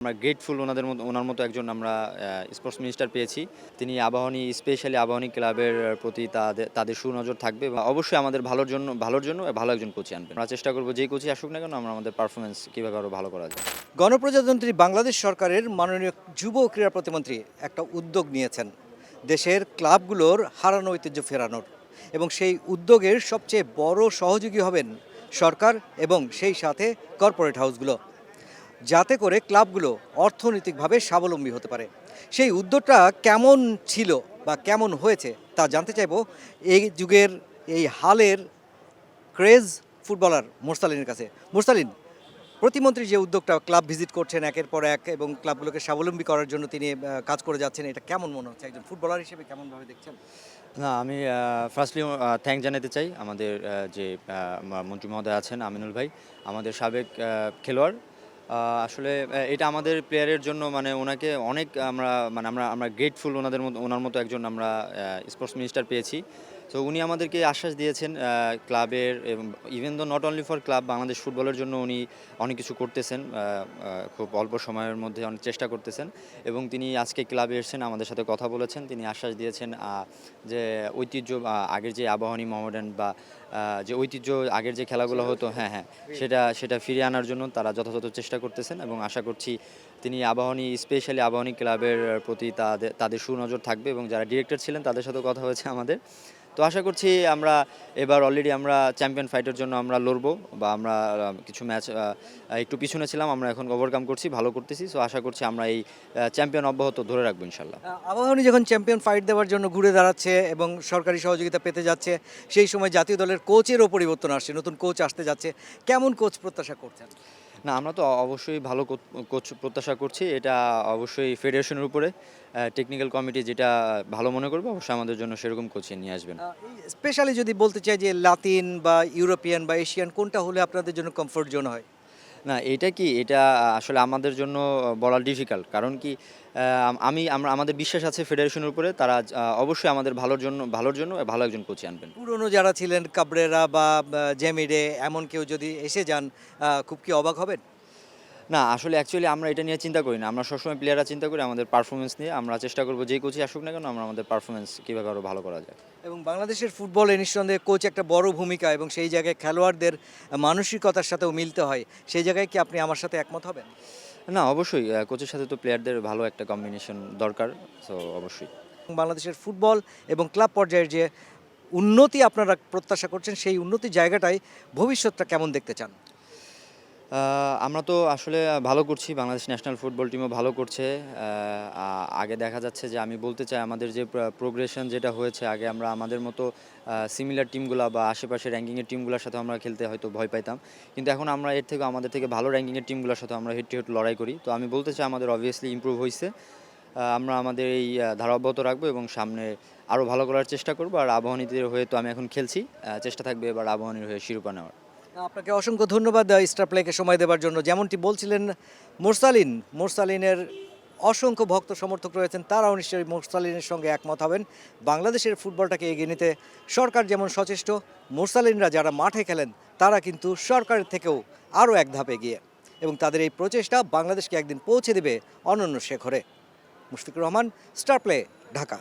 আমরা গ্রেটফুল ওনার মতো একজন আমরা স্পোর্টস মিনিস্টার পেয়েছি। তিনি স্পেশালি আবাহনী ক্লাবের প্রতি তাদের সুনজর থাকবে এবং অবশ্যই আমাদের ভালোর জন্য ভালো একজন কোচই আনবেন। আমরা চেষ্টা করব যেই কোচই আসুক না কেন আমরা আমাদের পারফরম্যান্স কীভাবে আরও ভালো করা যায়। গণপ্রজাতন্ত্রী বাংলাদেশ সরকারের মাননীয় যুব ও ক্রীড়া প্রতিমন্ত্রী একটা উদ্যোগ নিয়েছেন দেশের ক্লাবগুলোর হারানো ঐতিহ্য ফেরানোর, এবং সেই উদ্যোগের সবচেয়ে বড় সহযোগী হবেন সরকার এবং সেই সাথে কর্পোরেট হাউসগুলো, যাতে করে ক্লাবগুলো অর্থনৈতিকভাবে স্বাবলম্বী হতে পারে। সেই উদ্যোগটা কেমন ছিল বা কেমন হয়েছে তা জানতে চাইব এই যুগের এই হালের ক্রেজ ফুটবলার মোরসালিনের কাছে। মোরসালিন, প্রতিমন্ত্রী যে উদ্যোগটা ক্লাব ভিজিট করছেন একের পর এক এবং ক্লাবগুলোকে স্বাবলম্বী করার জন্য তিনি কাজ করে যাচ্ছেন, এটা কেমন মনে হচ্ছে? একজন ফুটবলার হিসেবে কেমনভাবে দেখছেন? না, আমি ফার্স্টলি থ্যাংক জানাতে চাই আমাদের যে মন্ত্রী মহোদয় আছেন আমিনুল ভাই, আমাদের সাবেক খেলোয়াড়। আসলে এটা আমাদের প্লেয়ারের জন্য মানে ওনাকে অনেক আমরা গ্রেটফুল ওনার মতো একজন আমরা স্পোর্টস মিনিস্টার পেয়েছি। তো উনি আমাদেরকে আশ্বাস দিয়েছেন ক্লাবের এবং even though not only for club, Bangladesh ফুটবলের জন্য উনি অনেক কিছু করতেছেন, খুব অল্প সময়ের মধ্যে অনেক চেষ্টা করতেছেন। এবং তিনি আজকে ক্লাবে এসেছেন, আমাদের সাথে কথা বলেছেন, তিনি আশ্বাস দিয়েছেন যে ঐতিহ্য আগের যে আবাহনী মোহামেডান বা যে ঐতিহ্য আগের যে খেলাগুলো হতো, হ্যাঁ সেটা ফিরিয়ে আনার জন্য তারা যথাযথ চেষ্টা করতেছেন। এবং আশা করছি তিনি স্পেশালি আবাহনী ক্লাবের প্রতি তাদের সুনজর থাকবে। এবং যারা ডিরেক্টর ছিলেন তাদের সাথেও কথা হয়েছে আমাদের। তো আশা করছি আমরা এবার অলরেডি আমরা চ্যাম্পিয়ন ফাইটের জন্য আমরা লড়বো, বা আমরা কিছু ম্যাচ একটু পিছনে ছিলাম, আমরা এখন ওভারকাম করছি, ভালো করতেছি। সো আশা করছি আমরা এই চ্যাম্পিয়ন অব্যাহত ধরে রাখবো ইনশাল্লাহ। আবাহনী যখন চ্যাম্পিয়ন ফাইট দেওয়ার জন্য ঘুরে দাঁড়াচ্ছে এবং সরকারি সহযোগিতা পেতে যাচ্ছে, সেই সময় জাতীয় দলের কোচেরও পরিবর্তন আসছে, নতুন কোচ আসতে যাচ্ছে, কেমন কোচ প্রত্যাশা করছেন? না, আমরা তো অবশ্যই ভালো কোচ প্রত্যাশা করছি। এটা অবশ্যই ফেডারেশনের উপরে, টেকনিক্যাল কমিটি যেটা ভালো মনে করবে অবশ্যই আমাদের জন্য সেরকম কোচই নিয়ে আসবেন। স্পেশালি যদি বলতে চাই যে লাতিন বা ইউরোপিয়ান বা এশিয়ান কোনটা হলে আপনাদের জন্য কমফোর্ট জোন হয়? না, এটা আসলে আমাদের জন্য বলা ডিফিকাল্ট। কারণ কি, আমাদের বিশ্বাস আছে ফেডারেশনের উপরে, তারা অবশ্যই আমাদের ভালোর জন্য ভালো একজন কোচই আনবেন। পুরনো যারা ছিলেন কাবরেরা বা জেমিরে, এমন কেউ যদি এসে যান, খুব কি অবাক হবেন? না, আসলে অ্যাকচুয়ালি আমরা এটা নিয়ে চিন্তা করি না। আমরা সবসময় প্লেয়াররা চিন্তা করি আমাদের পারফরম্যান্স নিয়ে। আমরা চেষ্টা করব যেই কোচই আসুক না কেন আমরা আমাদের পারফরম্যান্স কীভাবে আরও ভালো করা যায়। এবং বাংলাদেশের ফুটবলে নিঃসন্দেহে কোচ একটা বড় ভূমিকা, এবং সেই জায়গায় খেলোয়াড়দের মানসিকতার সাথেও মিলতে হয়। সেই জায়গায় কি আপনি আমার সাথে একমত হবেন? না, অবশ্যই কোচের সাথে তো প্লেয়ারদের ভালো একটা কম্বিনেশন দরকার। সো অবশ্যই। বাংলাদেশের ফুটবল এবং ক্লাব পর্যায়ের যে উন্নতি আপনারা প্রত্যাশা করছেন, সেই উন্নতির জায়গাটায় ভবিষ্যৎটা কেমন দেখতে চান? আমরা তো আসলে ভালো করছি। বাংলাদেশ ন্যাশনাল ফুটবল টিমও ভালো করছে। আগে দেখা যাচ্ছে যে আমি বলতে চাই আমাদের যে প্রোগ্রেশন যেটা হয়েছে, আগে আমরা আমাদের মতো সিমিলার টিমগুলা বা আশেপাশে র্যাঙ্কিংয়ের টিমগুলোর সাথে আমরা খেলতে হয়তো ভয় পাইতাম। কিন্তু এখন আমরা আমাদের থেকে ভালো র্যাঙ্কিংয়ের টিমগুলোর সাথে আমরা হেড টু হেড লড়াই করি। তো আমি বলতে চাই আমাদের অবভিয়াসলি ইমপ্রুভ হইছে। আমরা আমাদের এই ধারা অব্যাহত রাখবো এবং সামনে আরও ভালো করার চেষ্টা করব। আর আবাহনীদের হয়ে তো আমি এখন খেলছি। চেষ্টা থাকবে এবার আবাহনীর হয়ে শিরোপা নেওয়ার। আপনাকে অসংখ্য ধন্যবাদ স্টার প্লেকে সময় দেওয়ার জন্য। যেমনটি বলছিলেন মোরসালিনের অসংখ্য ভক্ত সমর্থক রয়েছেন, তারাও নিশ্চয়ই মোরসালিনের সঙ্গে একমত হবেন। বাংলাদেশের ফুটবলটাকে এগিয়ে নিতে সরকার যেমন সচেষ্ট, মোরসালিনরা যারা মাঠে খেলেন তারা কিন্তু সরকারের থেকেও আরও এক ধাপ এগিয়ে, এবং তাদের এই প্রচেষ্টা বাংলাদেশকে একদিন পৌঁছে দেবে অনন্য শেখরে। Mushfiqur Rahman, Star Play, Dhaka.